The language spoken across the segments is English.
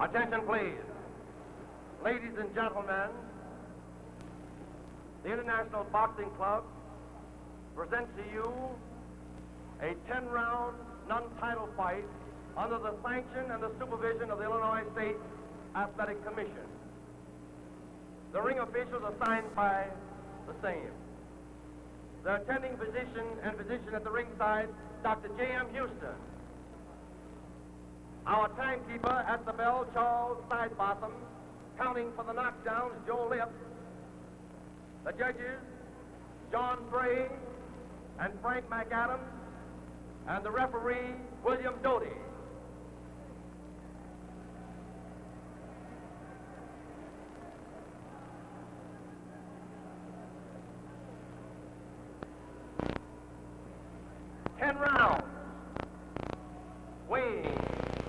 Attention, please. Ladies and gentlemen, the International Boxing Club presents to you a 10-round non-title fight under the sanction and the supervision of the Illinois State Athletic Commission. The ring officials are signed by the same. The attending physician at the ringside, Dr. J.M. Houston. Our timekeeper at the bell, Charles Sidebottom, counting for the knockdowns, Joe Lipp. The judges, John Bray and Frank McAdams, and the referee, William Doty. Rounds, weighing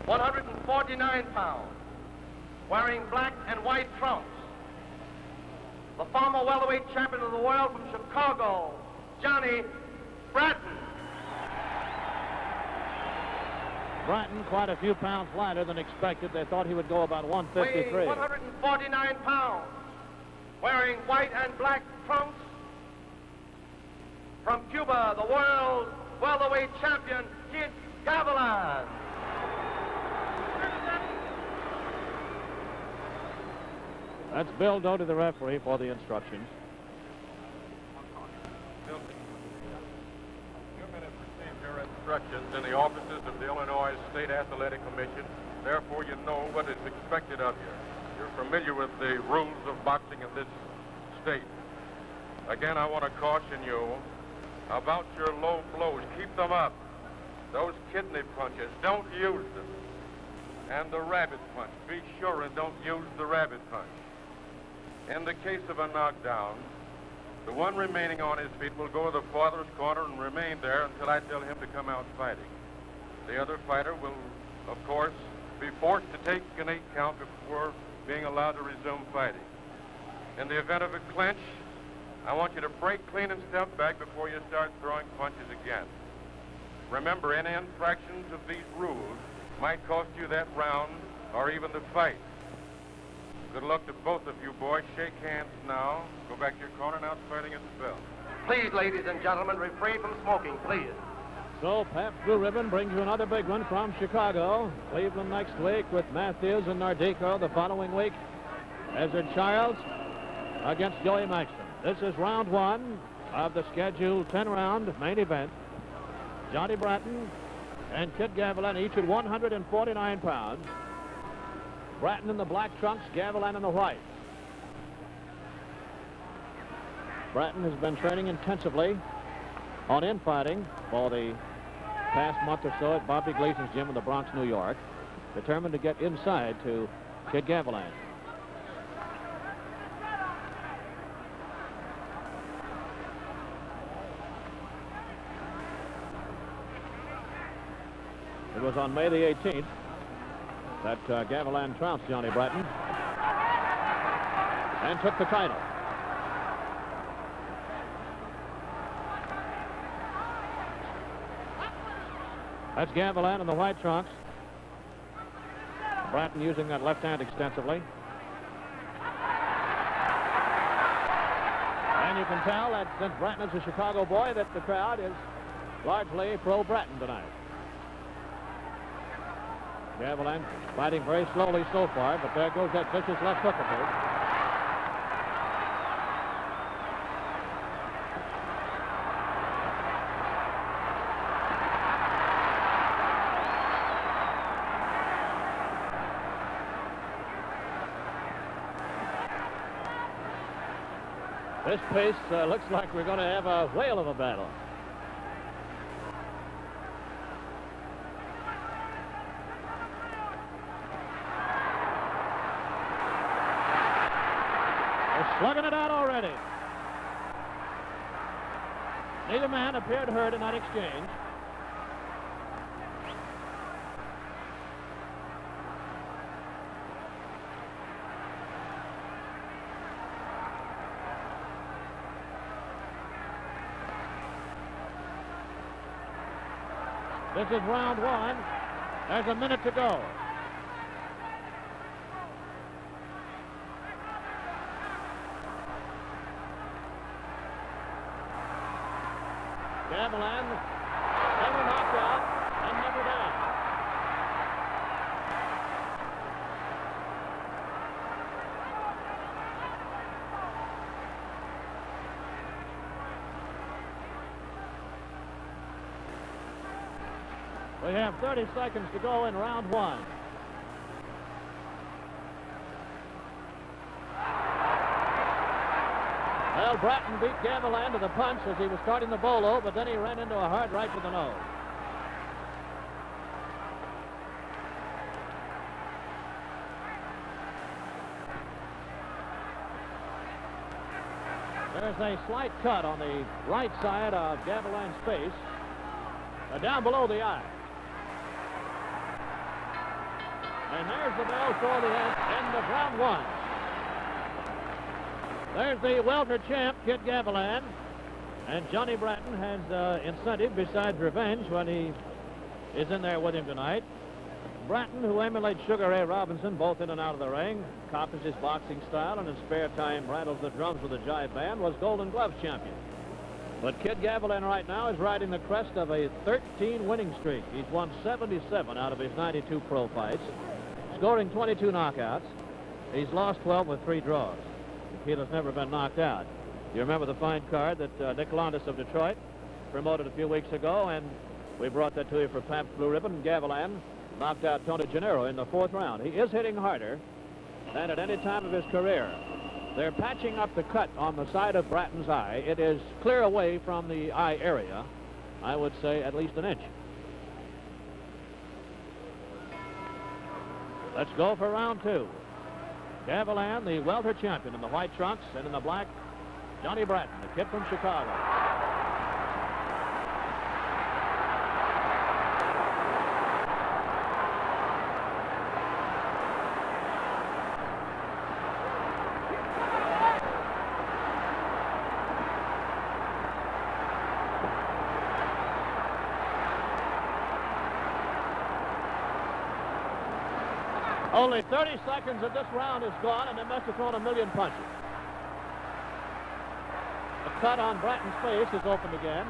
149 pounds, wearing black and white trunks, the former welterweight champion of the world from Chicago, Johnny Bratton. Bratton quite a few pounds lighter than expected. They thought he would go about 153. Weighing 149 pounds, wearing white and black trunks, from Cuba, the world's welterweight champion, Kid Gavilan. That's Bill Doty, the referee, for the instructions. You men have received your instructions in the offices of the Illinois State Athletic Commission. Therefore, you know what is expected of you. You're familiar with the rules of boxing in this state. Again, I want to caution you about your low blows. Keep them up. Those kidney punches, don't use them. And the rabbit punch, be sure and don't use the rabbit punch. In the case of a knockdown, the one remaining on his feet will go to the farthest corner and remain there until I tell him to come out fighting. The other fighter will, of course, be forced to take an 8 count before being allowed to resume fighting. In the event of a clinch, I want you to break clean and step back before you start throwing punches again. Remember, any infractions of these rules might cost you that round or even the fight. Good luck to both of you boys. Shake hands now. Go back to your corner and out fighting at the bell. Please, ladies and gentlemen, refrain from smoking, please. So Pabst Blue Ribbon brings you another big one from Chicago. Cleveland next week with Matthews and Nardico. The following week, Ezra Childs against Joey Maxson. This is round one of the scheduled 10-round main event. Johnny Bratton and Kid Gavilan, each at 149 pounds. Bratton in the black trunks, Gavilan in the white. Bratton has been training intensively on infighting for the past month or so at Bobby Gleason's gym in the Bronx, New York, determined to get inside to Kid Gavilan. It was on May the 18th that Gavilan trounced Johnny Bratton and took the title. That's Gavilan in the white trunks. Bratton using that left hand extensively. And you can tell that since Bratton is a Chicago boy that the crowd is largely pro-Bratton tonight. Gavilan fighting very slowly so far, but there goes that vicious left hook of his. This pace looks like we're going to have a whale of a battle. Slugging it out already. Neither man appeared hurt in that exchange. This is round one. There's a minute to go. Gavilan never knocked out and never down. We have 30 seconds to go in round one. Well, Bratton beat Gavilan to the punch as he was starting the bolo, but then he ran into a hard right to the nose. There's a slight cut on the right side of Gavilan's face, down below the eye. And there's the bell for the end of round one. There's the welter champ, Kid Gavilan. And Johnny Bratton has incentive besides revenge when he is in there with him tonight. Bratton, who emulates Sugar Ray Robinson both in and out of the ring, copies his boxing style, and in spare time rattles the drums with a jive band, was Golden Gloves champion. But Kid Gavilan right now is riding the crest of a 13 winning streak. He's won 77 out of his 92 pro fights, scoring 22 knockouts. He's lost 12 with 3 draws. The kid has never been knocked out. You remember the fine card that Nick Landis of Detroit promoted a few weeks ago, and we brought that to you for Pabst Blue Ribbon. Gavilan knocked out Tony Gennaro in the 4th round. He is hitting harder than at any time of his career. They're patching up the cut on the side of Bratton's eye. It is clear away from the eye area, I would say at least an inch. Let's go for round two. Gavilan, the welter champion, in the white trunks, and in the black, Johnny Bratton, the kid from Chicago. Only 30 seconds of this round is gone, and they must have thrown a million punches. The cut on Bratton's face is opened again.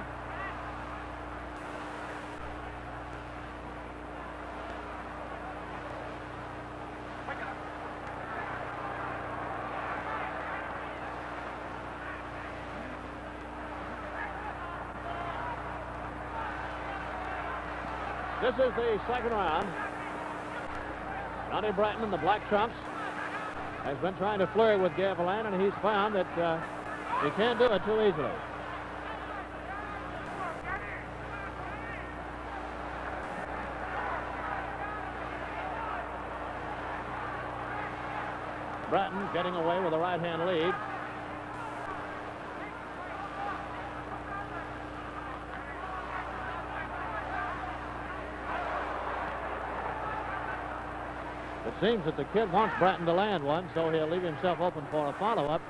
This is the second round. Johnny Bratton in the black trunks has been trying to flurry with Gavilan, and he's found that he can't do it too easily. Bratton getting away with a right-hand lead. It seems that the kid wants Bratton to land one, so he'll leave himself open for a follow-up.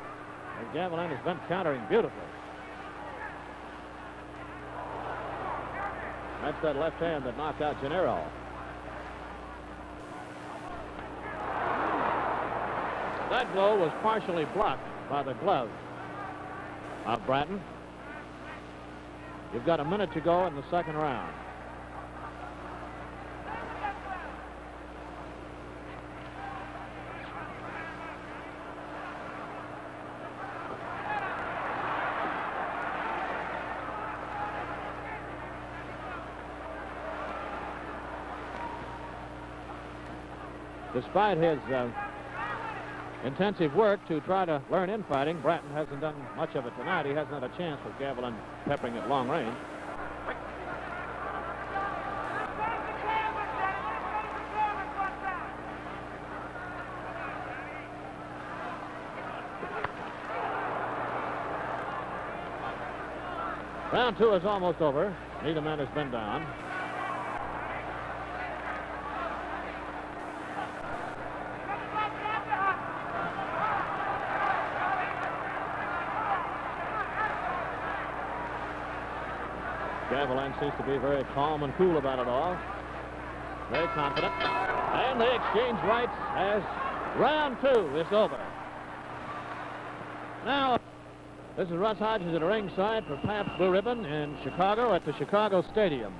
And Gavilan has been countering beautifully. That's that left hand that knocked out Gennaro. That blow was partially blocked by the glove of Bratton. You've got a minute to go in the second round. Despite his intensive work to try to learn infighting, Bratton hasn't done much of it tonight. He hasn't had a chance with Gavilan peppering at long range. Round two is almost over. Neither man has been down. Gavilan seems to be very calm and cool about it all. Very confident. And they exchange rights as round two is over. Now, This is Russ Hodges at ringside for Pabst Blue Ribbon in Chicago at the Chicago Stadium.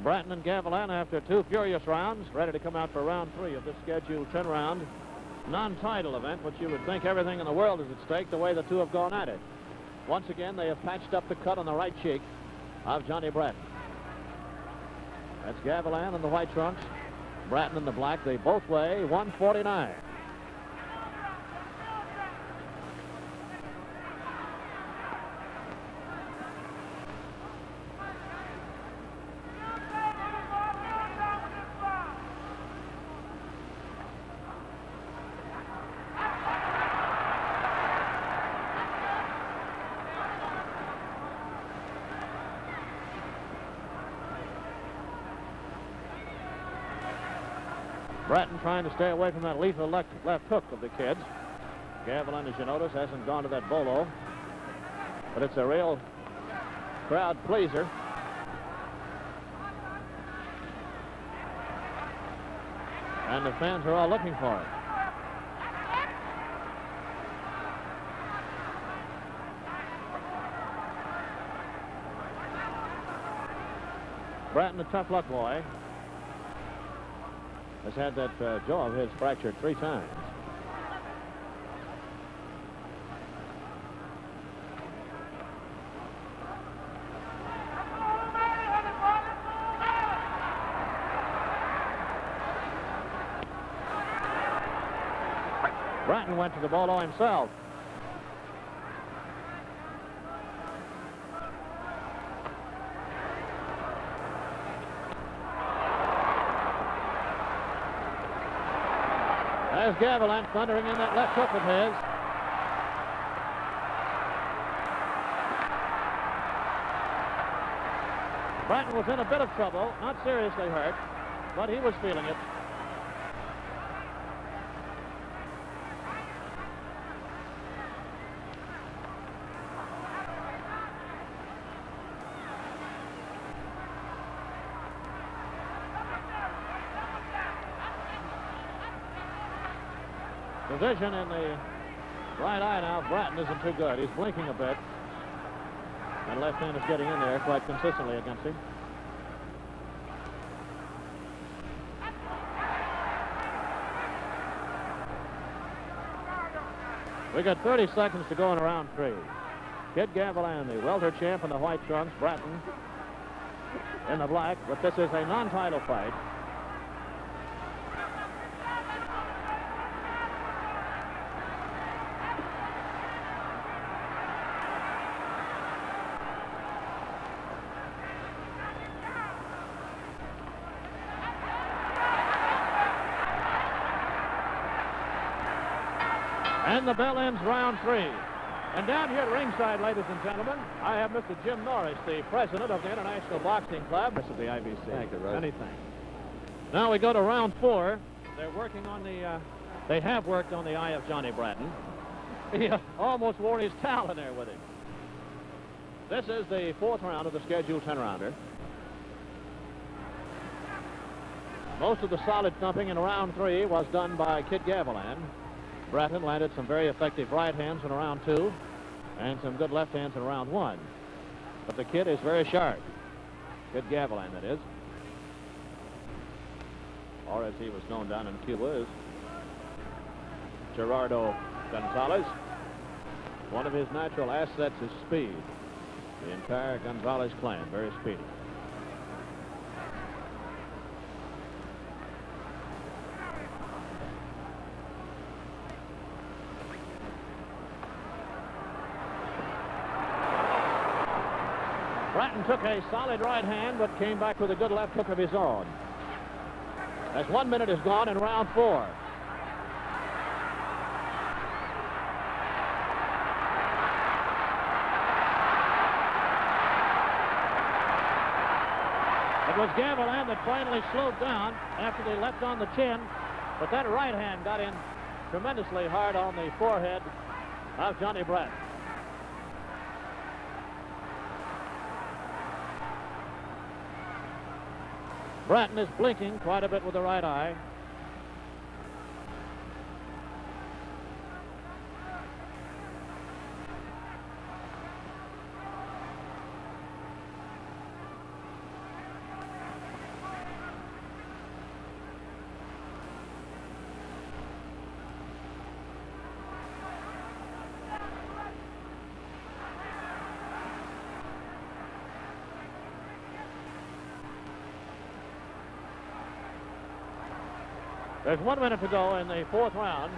Bratton and Gavilan, after 2 furious rounds, ready to come out for round 3 of this scheduled 10-round non-title event, which you would think everything in the world is at stake the way the two have gone at it. Once again, they have patched up the cut on the right cheek of Johnny Bratton. That's Gavilan in the white trunks, Bratton in the black. They both weigh 149. Bratton trying to stay away from that lethal left hook of the kids. Gavilan, as you notice, hasn't gone to that bolo, but it's a real crowd pleaser. And the fans are all looking for it. Bratton, a tough luck boy, has had that jaw of his fractured 3 times. Bratton went to the bolo himself. There's Gavilan thundering in that left hook of his. Bratton was in a bit of trouble, not seriously hurt, but he was feeling it. The vision in the right eye now, Bratton isn't too good. He's blinking a bit. And left hand is getting in there quite consistently against him. We got 30 seconds to go in round 3. Kid Gavilan, the welter champ in the white trunks, Bratton in the black, but this is a non-title fight. And the bell ends round 3. And down here at ringside, ladies and gentlemen, I have Mr. Jim Norris, the president of the International Boxing Club. Of the IBC. Thank you, Rose. Anything. Now we go to round 4. They're working on the, they have worked on the eye of Johnny Bratton. He almost wore his towel in there with him. This is the 4th round of the scheduled 10-rounder. Most of the solid thumping in round 3 was done by Kid Gavilan. Bratton landed some very effective right hands in round 2 and some good left hands in round 1. But the kid is very sharp. Kid Gavilan, that is. Or as he was known down in Cuba is Gerardo Gonzalez. One of his natural assets is speed. The entire Gonzalez clan, very speedy. Bratton took a solid right hand, but came back with a good left hook of his own. As 1 minute is gone in round 4. It was Gavilan that finally slowed down after they left on the chin, but that right hand got in tremendously hard on the forehead of Johnny Bratton. Bratton is blinking quite a bit with the right eye. There's 1 minute to go in the fourth round.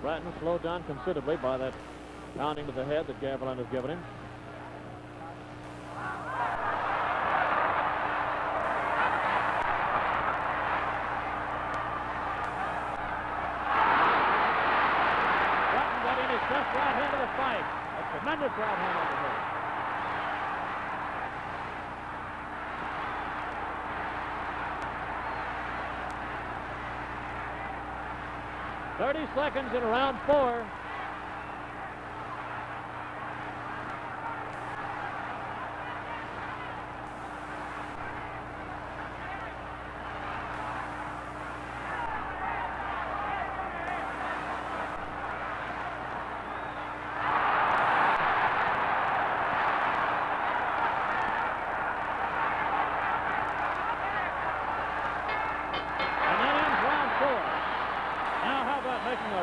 Bratton slowed down considerably by that pounding to the head that Gavilan has given him. Bratton got in his first right hand of the fight. A tremendous right hand over here. 30 seconds in round 4.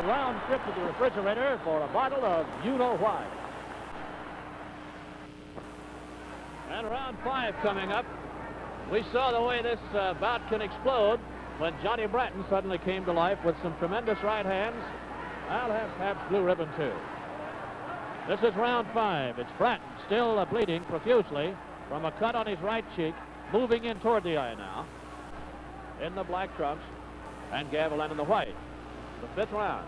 Round trip to the refrigerator for a bottle of you-know-why. And round 5 coming up. We saw the way this bout can explode when Johnny Bratton suddenly came to life with some tremendous right hands. I'll have perhaps blue ribbon too. This is round 5. It's Bratton still bleeding profusely from a cut on his right cheek, moving in toward the eye now in the black trunks, and Gavilan in the white. The 5th round.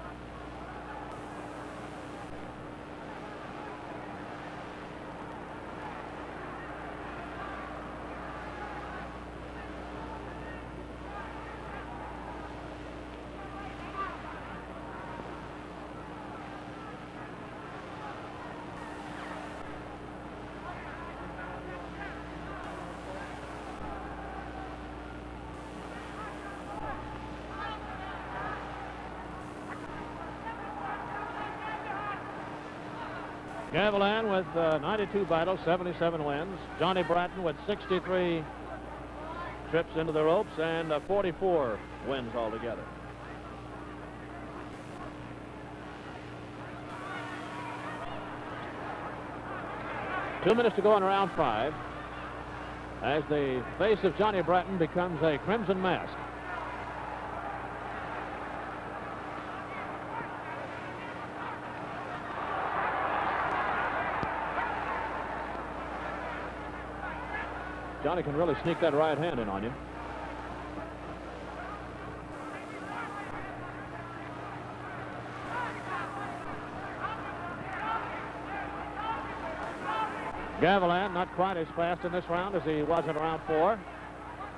Gavilan with 92 battles, 77 wins. Johnny Bratton with 63 trips into the ropes and 44 wins altogether. Two minutes to go in round 5 as the face of Johnny Bratton becomes a crimson mask. Johnny can really sneak that right hand in on you. Gavilan not quite as fast in this round as he was in round 4.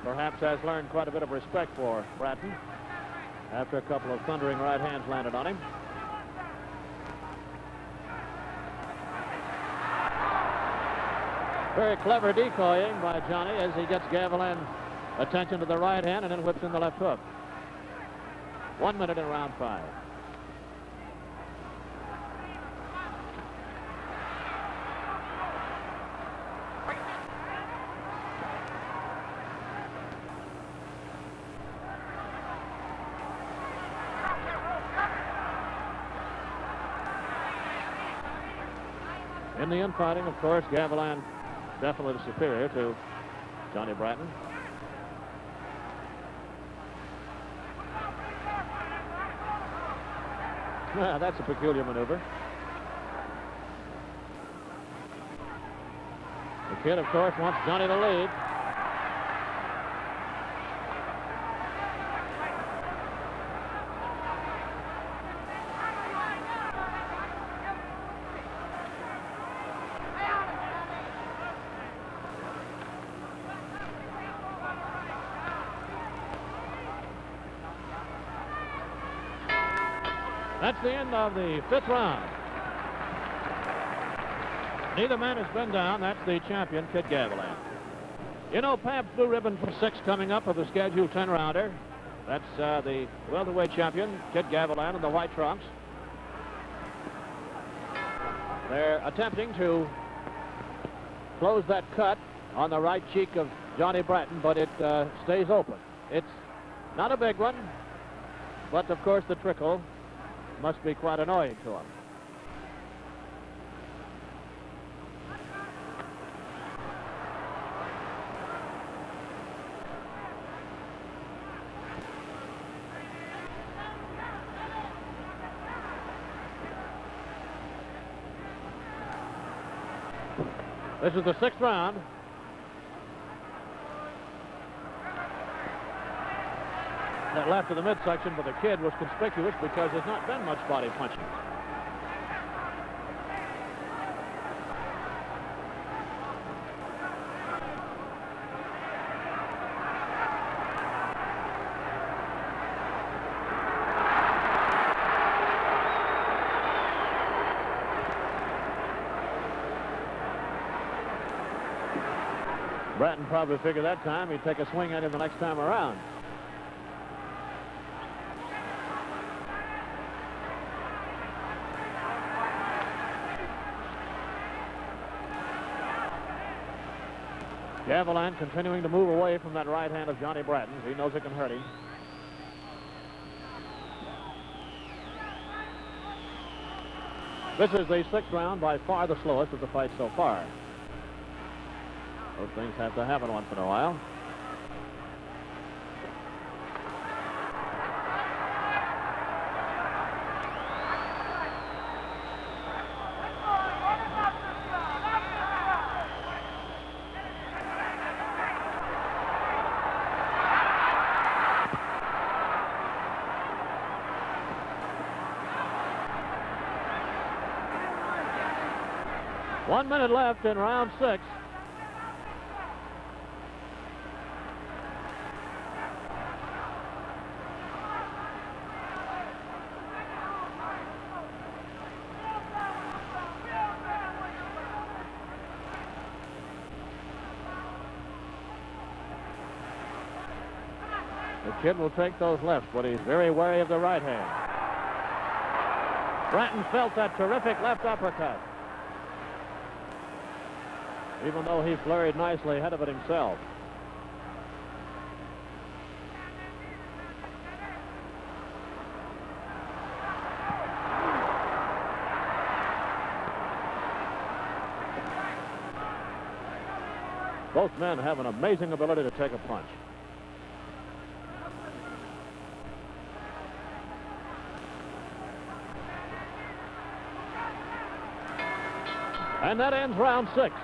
Perhaps has learned quite a bit of respect for Bratton after a couple of thundering right hands landed on him. Very clever decoying by Johnny as he gets Gavilan attention to the right hand and then whips in the left hook. 1 minute in round 5. In the infighting, of course, Gavilan definitely superior to Johnny Bratton. That's a peculiar maneuver. The kid, of course, wants Johnny to lead. That's the end of the 5th round. Neither man has been down. That's the champion, Kid Gavilan. You know, Pabst Blue Ribbon for 6 coming up of the scheduled 10-rounder. That's the welterweight champion, Kid Gavilan, in the white trunks. They're attempting to close that cut on the right cheek of Johnny Bratton, but it stays open. It's not a big one, but of course the trickle must be quite annoying to him. This is the 6th round. That left of the midsection for the kid was conspicuous because there's not been much body punching. Bratton probably figured that time he'd take a swing at him the next time around. Gavilan continuing to move away from that right hand of Johnny Bratton's. He knows it can hurt him. This is the 6th round, by far the slowest of the fight so far. Those things have to happen once in a while. One minute left in round 6. The kid will take those lefts, but he's very wary of the right hand. Bratton felt that terrific left uppercut, even though he flurried nicely ahead of it himself. Both men have an amazing ability to take a punch. And that ends round 6.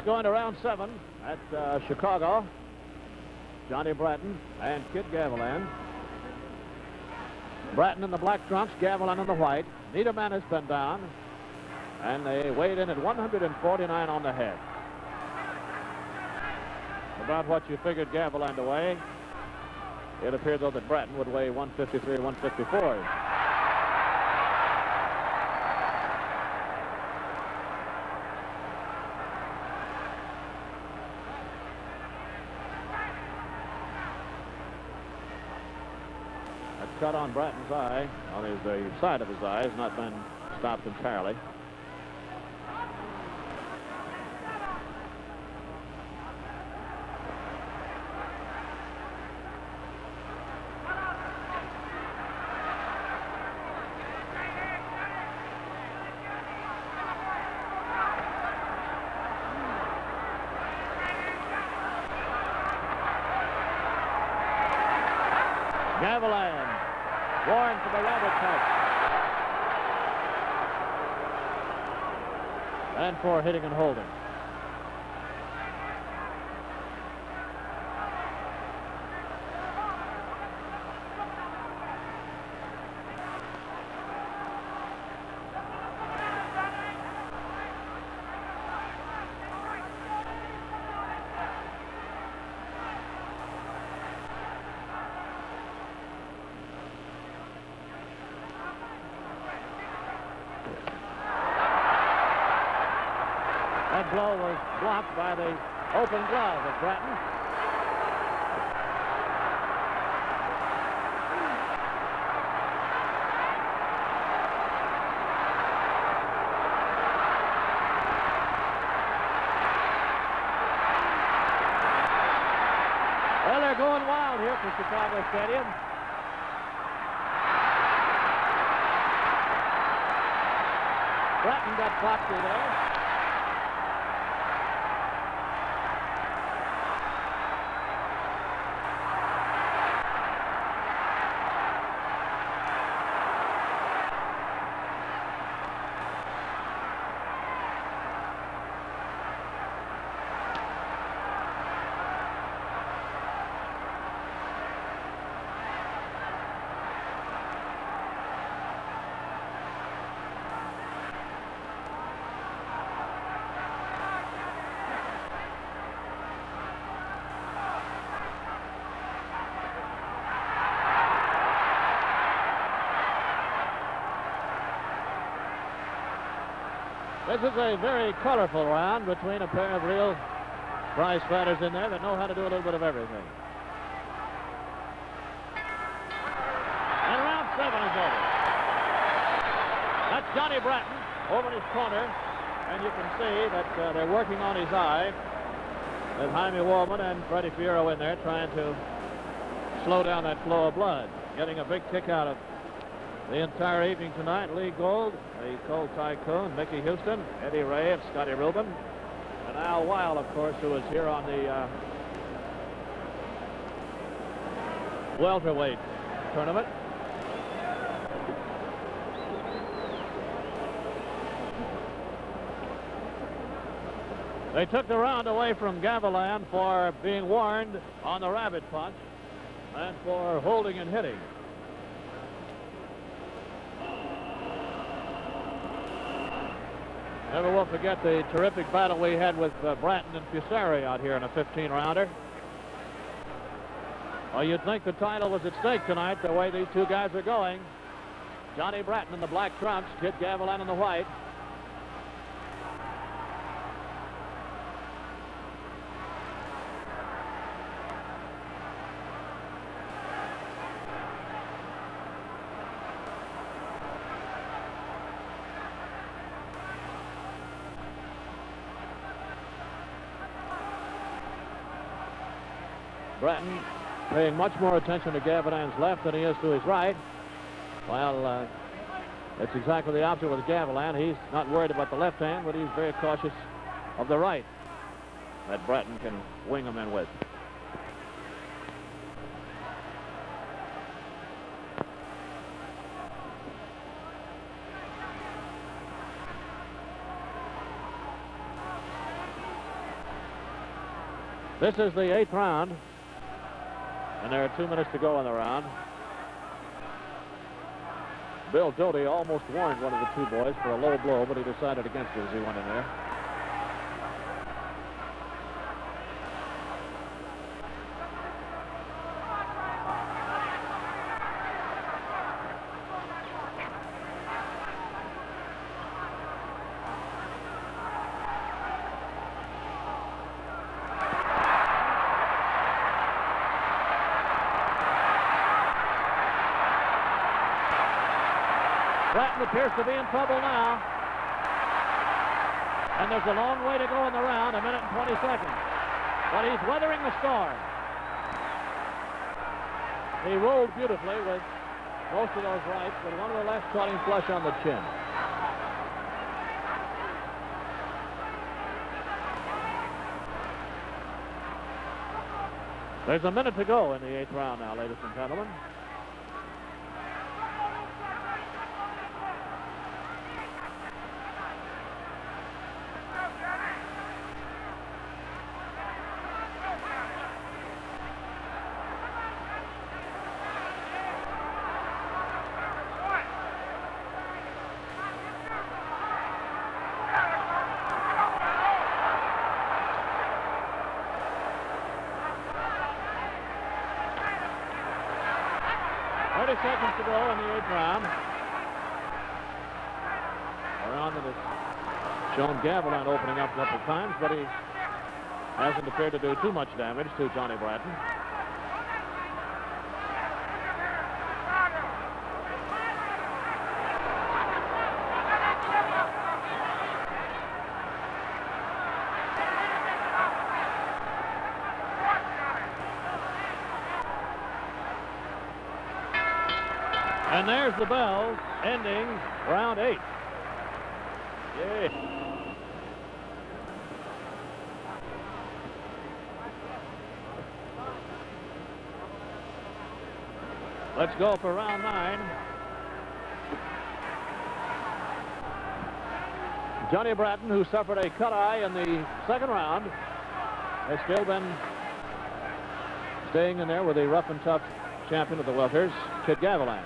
Going to round 7 at Chicago. Johnny Bratton and Kid Gavilan. Bratton in the black trunks, Gavilan in the white. Neither man has been down. And they weighed in at 149 on the head. About what you figured Gavilan to weigh. It appeared, though, that Bratton would weigh 153, 154. Cut on Bratton's eye, on the side of his eye, has not been stopped entirely. Gavilan warned for the rubber touch. And for hitting and holding. That blow was blocked by the open glove of Bratton. Well, they're going wild here for Chicago Stadium. Bratton got clocked through there. This is a very colorful round between a pair of real prize fighters in there that know how to do a little bit of everything. And round 7 is over. That's Johnny Bratton over in his corner, and you can see that they're working on his eye. With Jaime Wallman and Freddie Fierro in there trying to slow down that flow of blood. Getting a big kick out of the entire evening tonight. Lee Gold, the Colt Tycoon, Mickey Houston, Eddie Ray, and Scotty Rubin. And Al Weil, of course, who is here on the welterweight tournament. They took the round away from Gavilan for being warned on the rabbit punch and for holding and hitting. Never will forget the terrific battle we had with Bratton and Fusari out here in a 15-rounder. Well, you'd think the title was at stake tonight the way these two guys are going. Johnny Bratton in the black trunks, Kid Gavilan in the white. Bratton paying much more attention to Gavilan's left than he is to his right. Well, it's exactly the opposite with Gavilan. He's not worried about the left hand, but he's very cautious of the right that Bratton can wing him in with. This is the 8th round. And there are 2 minutes to go in the round. Bill Doty almost warned one of the two boys for a low blow, but he decided against it as he went in there. Bratton appears to be in trouble now. And there's a long way to go in the round, 1 minute and 20 seconds. But he's weathering the storm. He rolled beautifully with most of those rights, but one of the left caught him flush on the chin. There's a minute to go in the 8th round now, ladies and gentlemen. Seconds to go in the 8th round. A round that has shown Gavilan opening up a couple times, but he hasn't appeared to do too much damage to Johnny Bratton. And there's the bell ending round 8. Yay. Let's go for round 9. Johnny Bratton, who suffered a cut eye in the 2nd round, has still been staying in there with the rough and tough champion of the welters, Kid Gavilan.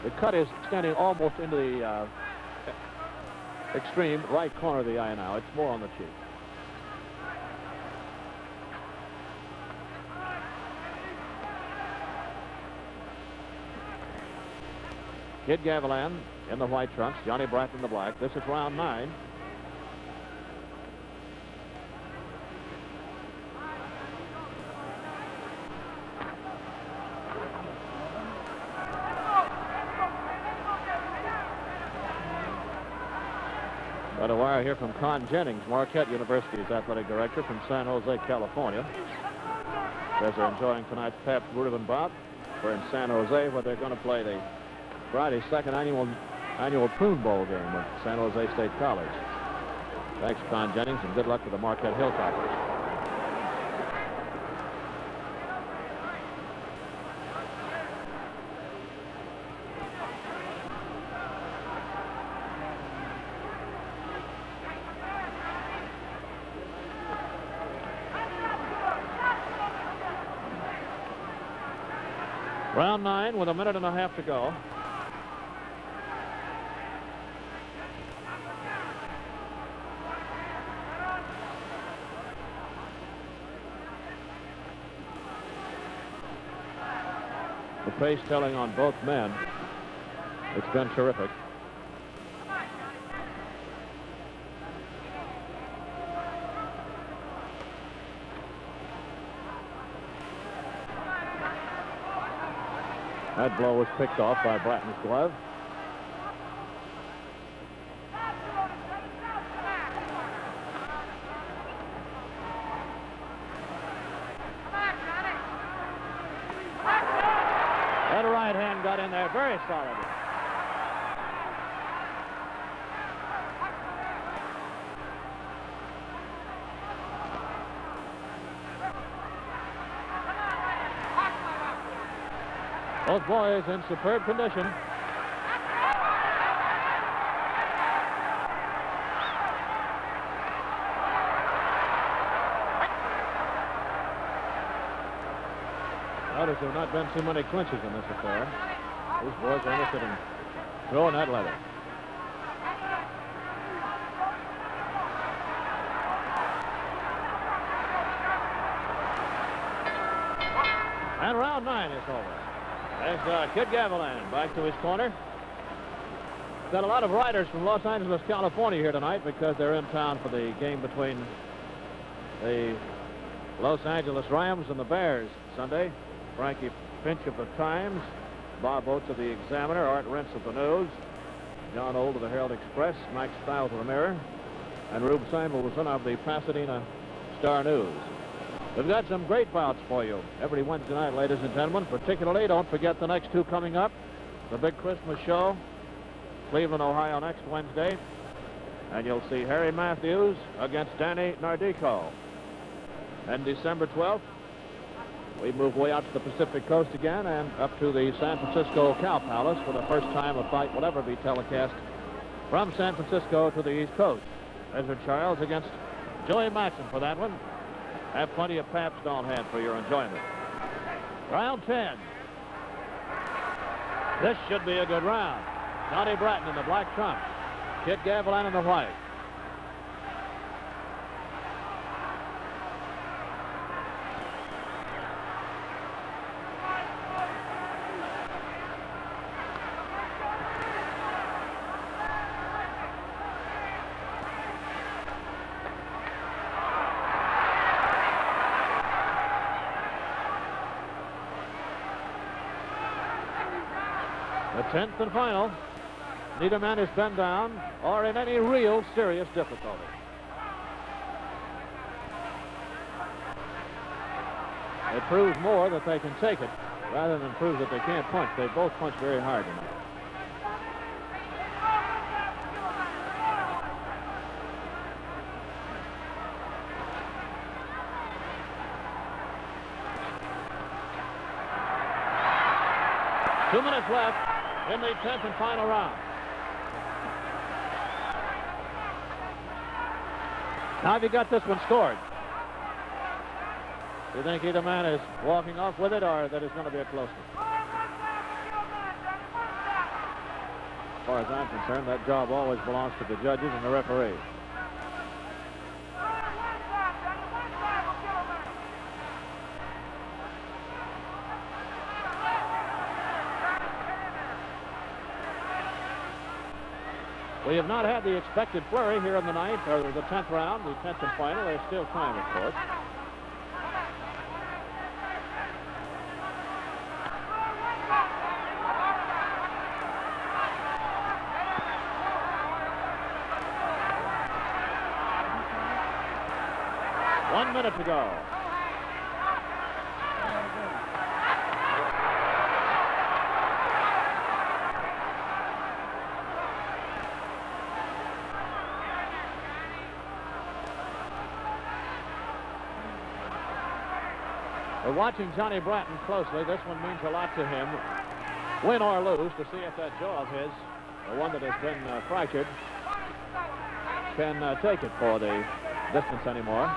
The cut is extending almost into the extreme right corner of the eye now. It's more on the cheek. Kid Gavilan in the white trunks, Johnny Bratton in the black. This is round 9. Got a wire here from Con Jennings, Marquette University's athletic director from San Jose, California. Says they're enjoying tonight's Pabst Blue Ribbon bout. We're in San Jose, where they're going to play the Friday's second annual Prune Bowl game at San Jose State College. Thanks, Con Jennings, and good luck to the Marquette Hilltoppers. Round 9 with a minute and a half to go. The pace telling on both men. It's been terrific. That blow was picked off by Bratton's glove. That right hand got in there very solid. Both boys in superb condition. Notice there have not been too many clinches in this affair. These boys are interested in throwing that leather. And round 9 is over. As Kid Gavilan back to his corner. Got a lot of riders from Los Angeles, California here tonight because they're in town for the game between the Los Angeles Rams and the Bears Sunday. Frankie Finch of the Times, Bob Oates of the Examiner, Art Rentz of the News, John Old of the Herald Express, Mike Stiles of the Mirror, and Rube Samuelson of the Pasadena Star News. We've got some great bouts for you every Wednesday night, ladies and gentlemen. Particularly, don't forget the next two coming up. The big Christmas show, Cleveland, Ohio, next Wednesday. And you'll see Harry Matthews against Danny Nardico. And December 12th, we move way out to the Pacific Coast again and up to the San Francisco Cow Palace for the first time a fight will ever be telecast from San Francisco to the East Coast. Ezra Charles against Joey Maxson for that one. Have plenty of Pabst on hand for your enjoyment. Round 10. This should be a good round. Johnny Bratton in the black trunks. Kid Gavilan in the white. The 10th and final. Neither man has been down or in any real serious difficulty. It proves more that they can take it rather than prove that they can't punch. They both punch very hard tonight. Two minutes left in the 10th and final round. Now have you got this one scored? Do you think either man is walking off with it or that it's going to be a close one? As far as I'm concerned, that job always belongs to the judges and the referee. We have not had the expected flurry here in the ninth, or the 10th round, the 10th and final. There's still time, of course. One minute to go. We're watching Johnny Bratton closely. This one means a lot to him, win or lose, to see if that jaw of his, the one that has been fractured, can take it for the distance anymore.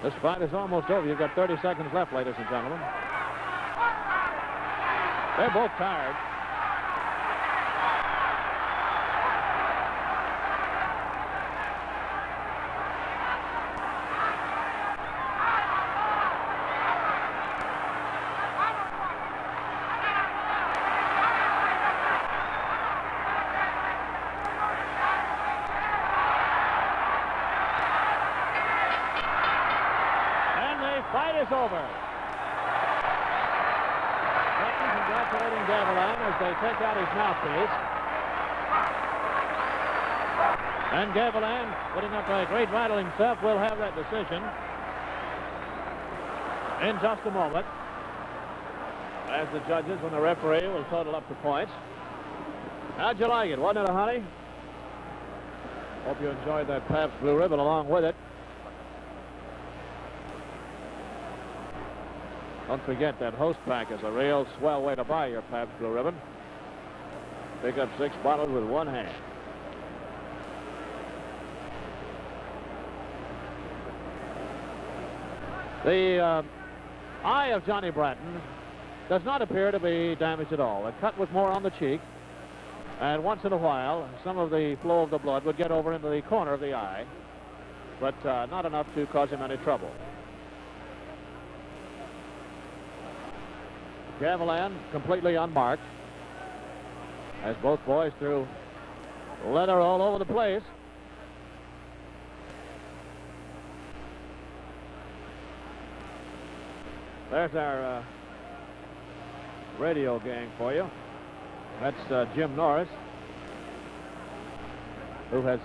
This fight is almost over. You've got 30 seconds left, ladies and gentlemen. They're both tired. Fight is over. Bratton congratulating Gavilan as they take out his mouthpiece. And Gavilan, putting up a great battle himself, will have that decision in just a moment, as the judges and the referee will total up the points. How'd you like it? Wasn't it a honey? Hope you enjoyed that Pabst Blue Ribbon along with it. Don't forget that host pack is a real swell way to buy your Pabst Blue Ribbon. Pick up 6 bottles with one hand. The eye of Johnny Bratton does not appear to be damaged at all. The cut was more on the cheek, and once in a while, some of the flow of the blood would get over into the corner of the eye, but not enough to cause him any trouble. Gavilan completely unmarked, as both boys threw leather all over the place. There's our radio gang for you. That's Jim Norris, who has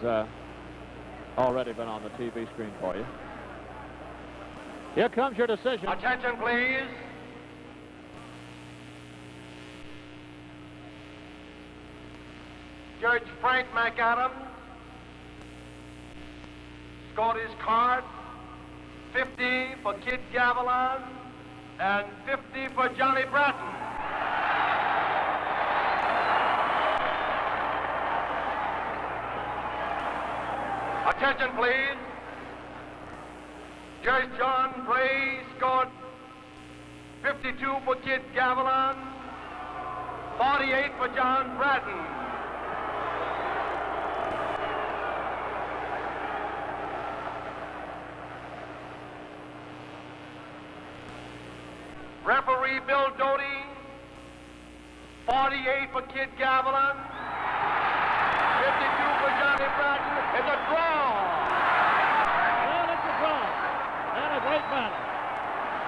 already been on the TV screen for you. Here comes your decision. Attention, please. Judge Frank McAdams scored his card, 50 for Kid Gavilan and 50 for Johnny Bratton. Attention, please. Judge John Bray scored 52 for Kid Gavilan, 48 for John Bratton. Referee Bill Doty, 48 for Kid Gavilan, 52 for Johnny Bratton. It's a draw. Well, it's a draw. And a great battle.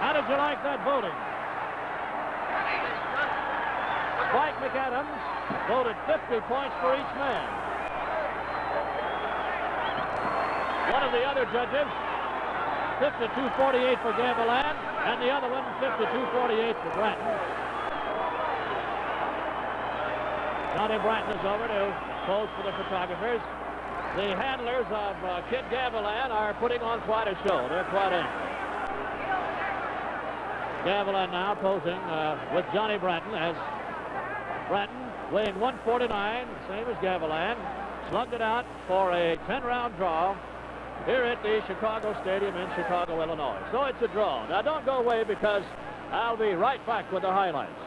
How did you like that voting? Spike McAdams voted 50 points for each man. One of the other judges, 52-48 for Gavilan, and the other one, 52-48 for Bratton. Johnny Bratton is over to pose for the photographers. The handlers of Kid Gavilan are putting on quite a show. They're quite angry. Gavilan now posing with Johnny Bratton, as Bratton, weighing 149, same as Gavilan, slugged it out for a 10-round draw here at the Chicago Stadium in Chicago, Illinois. So it's a draw. Now don't go away, because I'll be right back with the highlights.